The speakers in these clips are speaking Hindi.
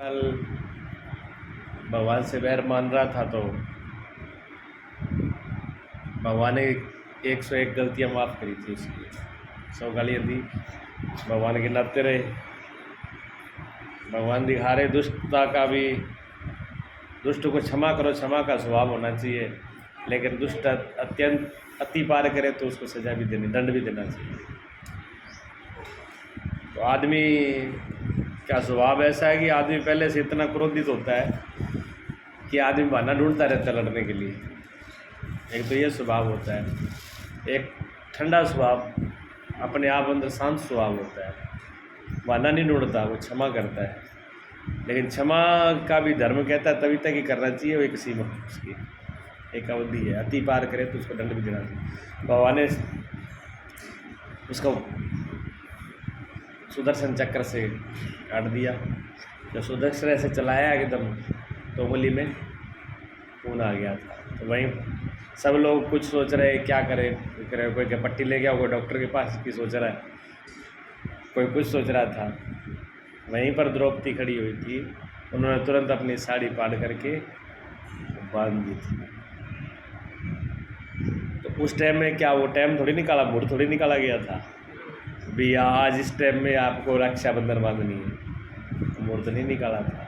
कल भगवान से बैर मान रहा था तो भगवान ने 101 गलतियां माफ़ करी थी उसकी। 100 गालियाँ दी, भगवान गिनाते रहे। भगवान दिखा रहे दुष्टता का भी, दुष्ट को क्षमा करो, क्षमा का स्वभाव होना चाहिए, लेकिन दुष्ट अत्यंत अति पार करे तो उसको सजा भी देनी, दंड भी देना चाहिए। तो आदमी का स्वभाव ऐसा है कि आदमी पहले से इतना क्रोधित होता है कि आदमी बहाना ढूंढता रहता है लड़ने के लिए। एक तो ये स्वभाव होता है। एक ठंडा स्वभाव, अपने आप अंदर शांत स्वभाव होता है, बहाना नहीं ढूंढता, वो क्षमा करता है। लेकिन क्षमा का भी धर्म कहता है तभी तक ही करना चाहिए, वो एक सीमा उसकी एक अवधि है। अति पार करे तो उसको दंड भी देना चाहिए। भगवान ने उसको सुदर्शन चक्र से काट दिया। जब सुदर्शन से चलाया एकदम तो उंगली में खून आ गया था। तो वहीं सब लोग कुछ सोच रहे क्या करें, कोई क्या पट्टी ले गया, कोई डॉक्टर के पास की सोच रहा है, कोई कुछ सोच रहा था। वहीं पर द्रौपदी खड़ी हुई थी, उन्होंने तुरंत अपनी साड़ी फाड़ करके बांध दी थी। तो उस टाइम में क्या वो टाइम थोड़ी निकाला, मूड थोड़ी निकाला गया था भैया आज इस टाइम में आपको रक्षाबंधन बांधनी है, मूड तो नहीं निकाला था।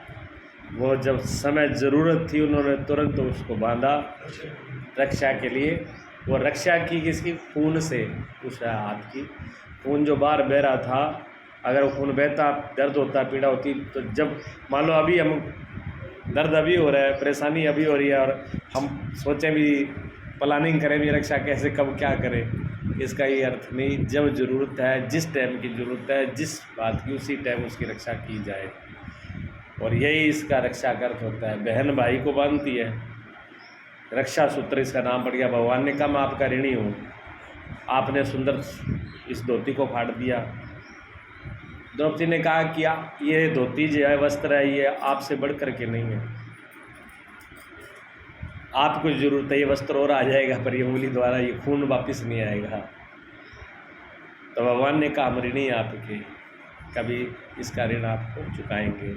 वो जब समय ज़रूरत थी उन्होंने तुरंत उसको बांधा रक्षा के लिए। वो रक्षा की किसकी? खून से, उस हाथ की खून जो बाहर बह रहा था। अगर वो खून बहता, दर्द होता, पीड़ा होती, तो जब मान लो अभी हम दर्द अभी हो रहा है, परेशानी अभी हो रही है और हम सोचें भी, प्लानिंग करें भी रक्षा कैसे कब क्या करें, इसका ये अर्थ नहीं। जब ज़रूरत है, जिस टाइम की ज़रूरत है, जिस बात की, उसी टाइम उसकी रक्षा की जाए। और यही इसका रक्षा का अर्थ होता है। बहन भाई को बांधती है, रक्षा सूत्र इसका नाम पड़ गया। भगवान ने कहा मैं आपका ऋणी हूँ, आपने सुंदर इस धोती को फाड़ दिया। द्रौपदी ने कहा कि ये धोती जो है, वस्त्र है, ये आपसे बढ़ कर के नहीं है, आपको जरूरत है, ये वस्त्र और आ जाएगा पर ये उंगली द्वारा ये खून वापस नहीं आएगा। तो भगवान ने कहा हम ऋणी आपके, कभी इसका ऋण आपको चुकाएंगे।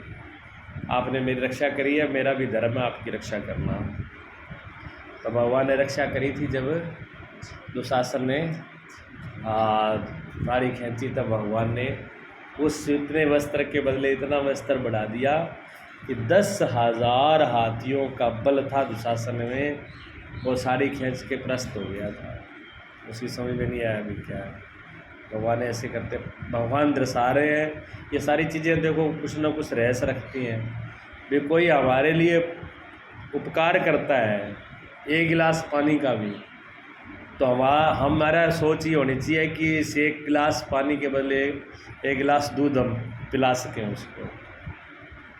आपने मेरी रक्षा करी है, मेरा भी धर्म है आपकी रक्षा करना। तो भगवान ने रक्षा करी थी। जब दुशासन ने साड़ी खींची तब भगवान ने उस इतने वस्त्र के बदले इतना वस्त्र बढ़ा दिया कि 10,000 हाथियों का बल था दुशासन में। वो साड़ी खींच के प्रस्त हो गया था। उसकी समझ में नहीं आया अभी क्या है। भगवान ऐसे करते, भगवान दर्शा रहे हैं। ये सारी चीज़ें देखो कुछ ना कुछ रहस्य रखती हैं। भी कोई हमारे लिए उपकार करता है, एक गिलास पानी का भी, तो हमारा सोच ये होनी चाहिए कि इस एक गिलास पानी के बदले एक गिलास दूध हम पिला सकें उसको।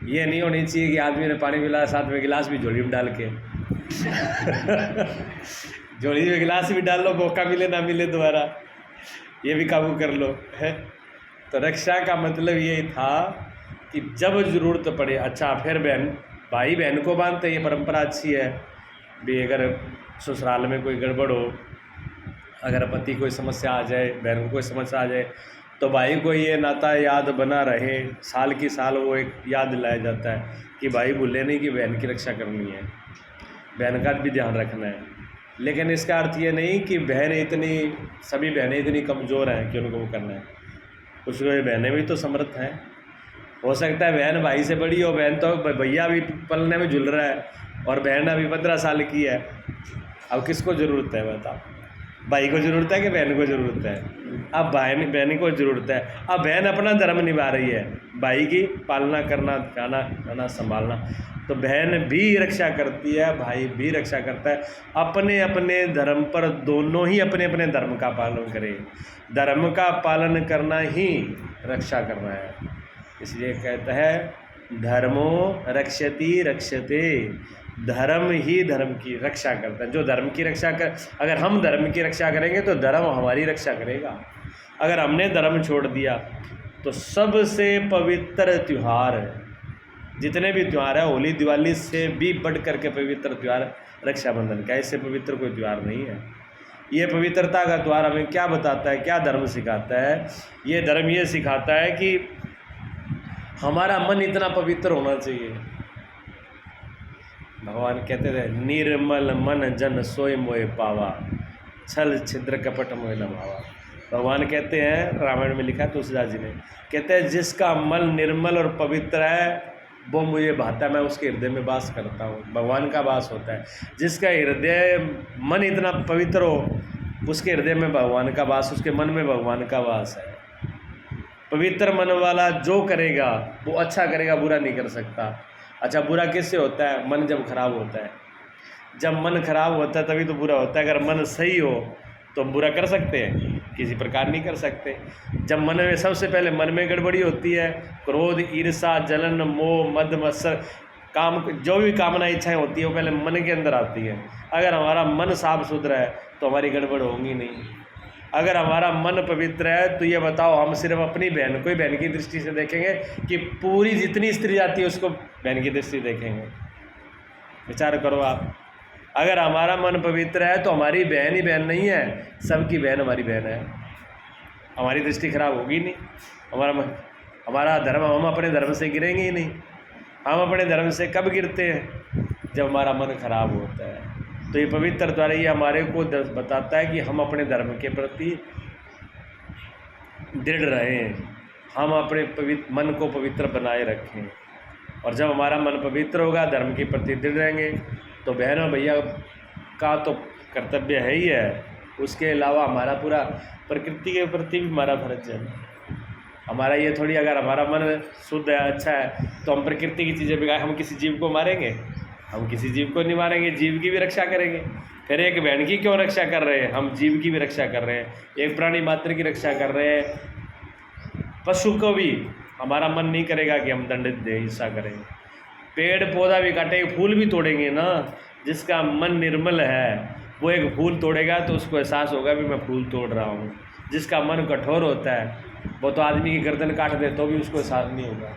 ये नहीं होनी चाहिए कि आदमी ने पानी पिलाया साथ में गिलास भी झोली में डाल के झोली में गिलास भी डाल लो, मौका मिले ना मिले दोबारा, ये भी काबू कर लो है। तो रक्षा का मतलब ये था कि जब ज़रूरत पड़े। अच्छा, फिर बहन भाई बहन को बांधते, ये परंपरा अच्छी है भी। अगर ससुराल में कोई गड़बड़ हो, अगर पति कोई समस्या आ जाए, बहन को कोई समस्या आ जाए, तो भाई को ये नाता याद बना रहे, साल की साल वो एक याद दिलाया जाता है कि भाई भूले नहीं कि बहन की रक्षा करनी है, बहन का भी ध्यान रखना है। लेकिन इसका अर्थ ये नहीं कि बहन इतनी, सभी बहनें इतनी कमज़ोर हैं कि उनको वो करना है। कुछ बहनें भी तो समर्थ हैं। हो सकता है बहन भाई से बड़ी हो, बहन तो भैया भी पलने में झूल रहा है और बहन अभी 15 साल की है। अब किसको ज़रूरत है बताओ? भाई को ज़रूरत है कि बहन को ज़रूरत है? अब बहन को ज़रूरत है। अब बहन अपना धर्म निभा रही है, भाई की पालना करना, खाना खाना संभालना। तो बहन भी रक्षा करती है, भाई भी रक्षा करता है। अपने अपने धर्म पर दोनों ही अपने अपने धर्म का पालन करें। धर्म का पालन करना ही रक्षा करना है। इसलिए कहता है धर्मो रक्षति रक्षते, धर्म ही धर्म की रक्षा करता है। जो धर्म की रक्षा कर, अगर हम धर्म की रक्षा करेंगे तो धर्म हमारी रक्षा करेगा। अगर हमने धर्म छोड़ दिया तो सबसे पवित्र त्यौहार है, जितने भी त्यौहार है, होली दिवाली से भी बढ़ करके पवित्र त्यौहार रक्षाबंधन का। इससे पवित्र कोई त्यौहार नहीं है। ये पवित्रता का त्यौहार हमें क्या बताता है, क्या धर्म सिखाता है? ये धर्म ये सिखाता है कि हमारा मन इतना पवित्र होना चाहिए। भगवान कहते थे निर्मल मन जन सोय मोय पावा, छल छिद्र कपट मोय लभावा। भगवान कहते हैं, रामायण में लिखा है तुलसीदास जी ने, कहते हैं जिसका मन निर्मल और पवित्र है वो मुझे भाता, मैं उसके हृदय में वास करता हूँ। भगवान का वास होता है। जिसका हृदय मन इतना पवित्र हो उसके हृदय में भगवान का वास, उसके मन में भगवान का वास है। पवित्र मन वाला जो करेगा वो अच्छा करेगा, बुरा नहीं कर सकता। अच्छा बुरा किससे होता है? मन जब खराब होता है। जब मन खराब होता है तभी तो बुरा होता है। अगर मन सही हो तो हम बुरा कर सकते हैं? किसी प्रकार नहीं कर सकते। जब मन में, सबसे पहले मन में गड़बड़ी होती है, क्रोध ईर्षा जलन मोह मद मत्सर, काम जो भी कामना इच्छाएं होती है वो पहले मन के अंदर आती है। अगर हमारा मन साफ सुथरा है तो हमारी गड़बड़ होगी नहीं। अगर हमारा मन पवित्र है तो ये बताओ, हम सिर्फ अपनी बहन को ही बहन की दृष्टि से देखेंगे कि पूरी जितनी स्त्री जाती है उसको बहन की दृष्टि देखेंगे? विचार करो आप। अगर हमारा मन पवित्र है तो हमारी बहन ही बहन नहीं है, सबकी बहन हमारी बहन है। हमारी दृष्टि खराब होगी नहीं। हमारा धर्म, हम अपने धर्म से गिरेंगे ही नहीं। हम अपने धर्म से कब गिरते हैं? जब हमारा मन खराब होता है। तो ये पवित्र द्वारा ये हमारे को बताता है कि हम अपने धर्म के प्रति दृढ़ रहें, हम अपने मन को पवित्र बनाए रखें। और जब हमारा मन पवित्र होगा, धर्म के प्रति दृढ़ रहेंगे, तो बहनों भैया का तो कर्तव्य है ही है, उसके अलावा हमारा पूरा प्रकृति के प्रति भी हमारा फर्ज है। हमारा ये थोड़ी, अगर हमारा मन शुद्ध है, अच्छा है, तो हम प्रकृति की चीज़ें बिगाड़, हम किसी जीव को मारेंगे? हम किसी जीव को नहीं मारेंगे, जीव की भी रक्षा करेंगे। फिर एक बहन की क्यों रक्षा कर रहे हैं? हम जीव की भी रक्षा कर रहे हैं, एक प्राणी मात्र की रक्षा कर रहे हैं। पशु को भी हमारा मन नहीं करेगा कि हम दंडित दें, हिंसा करें। पेड़ पौधा भी काटेंगे, फूल भी तोड़ेंगे ना। जिसका मन निर्मल है वो एक फूल तोड़ेगा तो उसको एहसास होगा भी मैं फूल तोड़ रहा हूँ। जिसका मन कठोर होता है वो तो आदमी की गर्दन काट दे तो भी उसको एहसास नहीं होगा।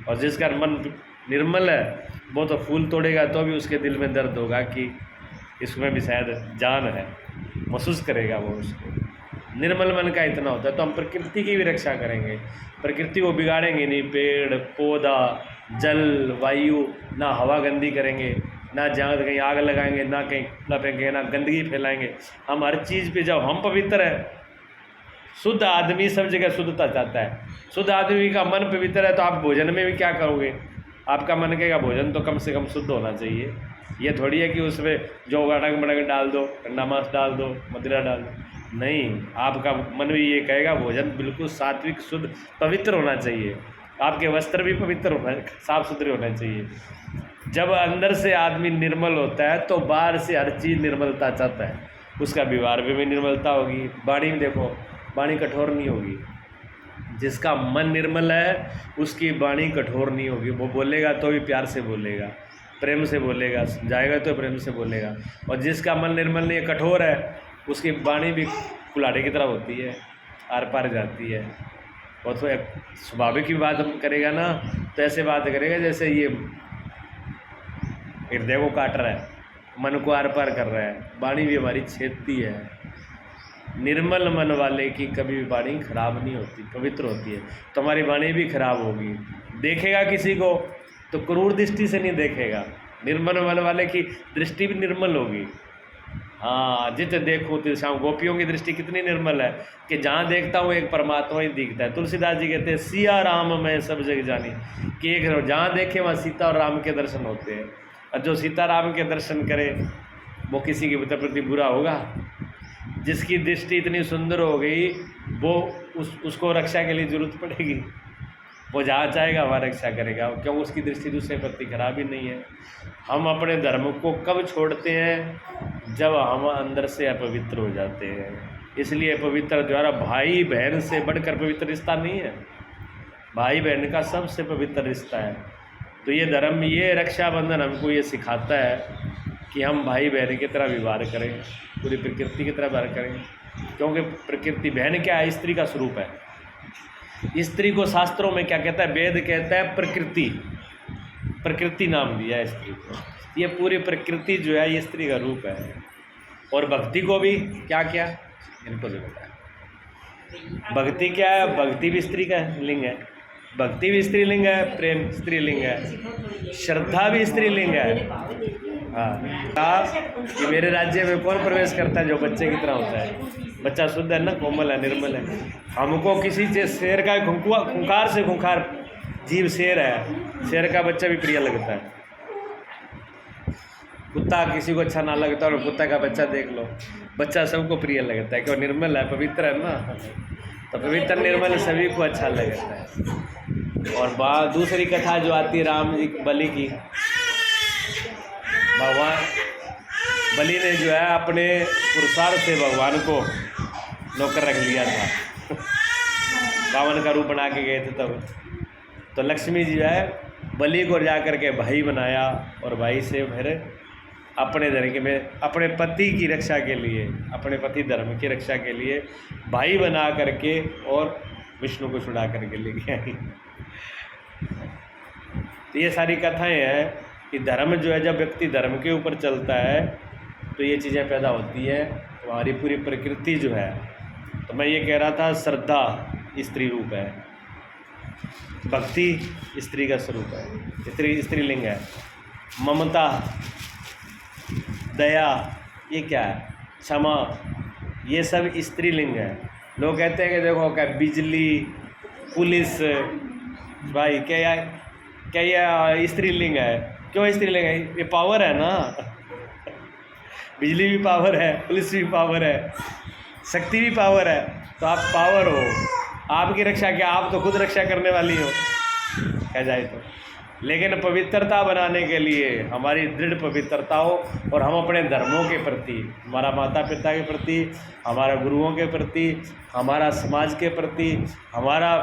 और जिसका मन निर्मल है वो तो फूल तोड़ेगा तो भी उसके दिल में दर्द होगा कि इसमें भी शायद जान है, महसूस करेगा वो उसको। निर्मल मन का इतना होता है। तो हम प्रकृति की भी रक्षा करेंगे, प्रकृति को बिगाड़ेंगे नहीं। पेड़ पौधा जल वायु, ना हवा गंदी करेंगे, ना जहाँ कहीं आग लगाएंगे, ना कहीं कूड़ा फेंकेंगे, ना गंदगी फैलाएंगे। हम हर चीज़ पे जब हम पवित्र है, शुद्ध आदमी सब जगह शुद्धता चाहता है। शुद्ध आदमी का मन पवित्र है तो आप भोजन में भी क्या करोगे? आपका मन कहेगा भोजन तो कम से कम शुद्ध होना चाहिए। ये थोड़ी है कि उसमें जो अड़ंग बड़ंग डाल दो, ठंडा मांस डाल दो, मदिरा डाल दो। नहीं, आपका मन भी ये कहेगा भोजन बिल्कुल सात्विक शुद्ध पवित्र होना चाहिए। आपके वस्त्र भी पवित्र होना, साफ सुथरे होने चाहिए। जब अंदर से आदमी निर्मल होता है तो बाहर से हर चीज़ निर्मलता चाहता है। उसका व्यवहार में भी निर्मलता होगी, वाणी में देखो, वाणी कठोर नहीं होगी। जिसका मन निर्मल है उसकी वाणी कठोर नहीं होगी। वो बोलेगा तो भी प्यार से बोलेगा, प्रेम से बोलेगा, समझाएगा तो प्रेम से बोलेगा। और जिसका मन निर्मल नहीं है, कठोर है, उसकी वाणी भी कुल्हाड़े की तरह होती है, आर पार जाती है। और तो स्वाभाविक की बात हम करेगा ना तो ऐसे बात करेगा जैसे ये हृदय को काट रहा है, मन को आर पार कर रहा है। वाणी भी हमारी छेदती है। निर्मल मन वाले की कभी भी वाणी खराब नहीं होती, पवित्र होती है। तो हमारी वाणी भी खराब होगी। देखेगा किसी को तो क्रूर दृष्टि से नहीं देखेगा। निर्मल मन वाले की दृष्टि भी निर्मल होगी। हाँ, जित देखो तिल श्याम। गोपियों की दृष्टि कितनी निर्मल है कि जहाँ देखता हूँ एक परमात्मा ही दिखता है। तुलसीदास जी कहते हैं सिया राम मैं सब जग जानी, कि एक जहाँ देखे वहाँ सीता और राम के दर्शन होते हैं। और जो सीता राम के दर्शन करे वो किसी के प्रति बुरा होगा? जिसकी दृष्टि इतनी सुंदर हो गई वो उसको रक्षा के लिए जरूरत पड़ेगी? वो जहाँ चाहेगा वहाँ रक्षा करेगा, क्यों? उसकी दृष्टि दूसरे प्रति खराब ही नहीं है। हम अपने धर्म को कब छोड़ते हैं? जब हम अंदर से अपवित्र हो जाते हैं। इसलिए पवित्र द्वारा भाई बहन से बढ़कर पवित्र रिश्ता नहीं है। भाई बहन का सबसे पवित्र रिश्ता है। तो ये धर्म, ये रक्षाबंधन हमको ये सिखाता है कि हम भाई बहन की तरह व्यवहार करें, पूरी प्रकृति की तरह व्यवहार करें। क्योंकि प्रकृति, बहन क्या है? स्त्री का स्वरूप है। स्त्री को शास्त्रों में क्या कहता है? वेद कहता है प्रकृति। प्रकृति नाम दिया है स्त्री को। ये पूरी प्रकृति जो है ये स्त्री का रूप है। और भक्ति को भी क्या क्या, इनको जो बताया, भक्ति क्या है? भक्ति भी स्त्री का लिंग है। भक्ति भी स्त्रीलिंग है, प्रेम स्त्रीलिंग है, श्रद्धा भी स्त्रीलिंग है। हाँ, कहा कि मेरे राज्य में कौन प्रवेश करता है जो बच्चे की तरह होता है। बच्चा शुद्ध है ना, कोमल है, निर्मल है। हमको किसी चीज शेर का खूंखार से खूंखार जीव शेर है, शेर का बच्चा भी प्रिय लगता है। कुत्ता किसी को अच्छा ना लगता और कुत्ता का बच्चा देख लो, बच्चा सबको प्रिय लगता है, क्यों? निर्मल है, पवित्र है ना, तो पवित्र निर्मल सभी को अच्छा लगता है। और दूसरी कथा जो आती है राम जी बलि की, भगवान बलि ने जो है अपने पुरुषार्थ से भगवान को नौकर रख लिया था। रावण का रूप बना के गए थे तब, तो लक्ष्मी जी जो है बलि को जा करके भाई बनाया, और भाई से फिर अपने धर्म में अपने पति की रक्षा के लिए, अपने पति धर्म की रक्षा के लिए भाई बना करके और विष्णु को छुड़ा करके ले गया। तो ये सारी कथाएं हैं कि धर्म जो है, जब व्यक्ति धर्म के ऊपर चलता है तो ये चीज़ें पैदा होती है। तो हमारी पूरी प्रकृति जो है, तो मैं ये कह रहा था श्रद्धा स्त्री रूप है, भक्ति स्त्री का स्वरूप है, स्त्रीलिंग है, ममता, दया ये क्या है, क्षमा, ये सब स्त्रीलिंग है। लोग कहते हैं कि देखो क्या बिजली, पुलिस, भाई क्या ये स्त्रीलिंग है? क्यों स्त्रीलिंग है? ये पावर है ना। बिजली भी पावर है, पुलिस भी पावर है, शक्ति भी पावर है। तो आप पावर हो, आपकी रक्षा क्या, आप तो खुद रक्षा करने वाली हो कह जाए तो। लेकिन पवित्रता बनाने के लिए हमारी दृढ़ पवित्रता हो, और हम अपने धर्मों के प्रति, हमारा माता पिता के प्रति, हमारा गुरुओं के प्रति, हमारा समाज के प्रति, हमारा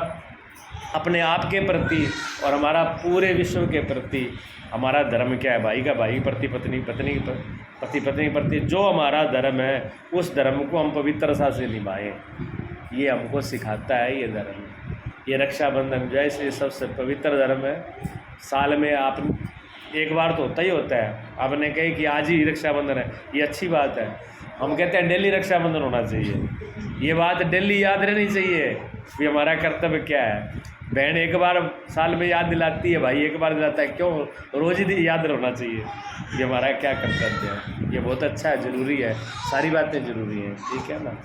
अपने आप के प्रति, और हमारा पूरे विश्व के प्रति हमारा धर्म क्या है, भाई का भाई प्रति, पत्नी पत्नी पति पत्नी प्रति जो हमारा धर्म है, उस धर्म को हम पवित्रता से निभाएं। ये हमको सिखाता है ये धर्म। ये रक्षाबंधन जो है इसलिए सबसे पवित्र धर्म है। साल में आप एक बार तो होता ही होता है। आपने कही कि आज ही रक्षाबंधन है, ये अच्छी बात है। हम कहते हैं डेली रक्षाबंधन होना चाहिए। ये बात डेली याद रहनी चाहिए कि हमारा कर्तव्य क्या है। बहन एक बार साल में याद दिलाती है, भाई एक बार दिलाता है, क्यों रोज ही याद रहना चाहिए ये हमारा क्या कर्तव्य है। ये बहुत अच्छा है, ज़रूरी है, सारी बातें ज़रूरी हैं, ठीक है ना।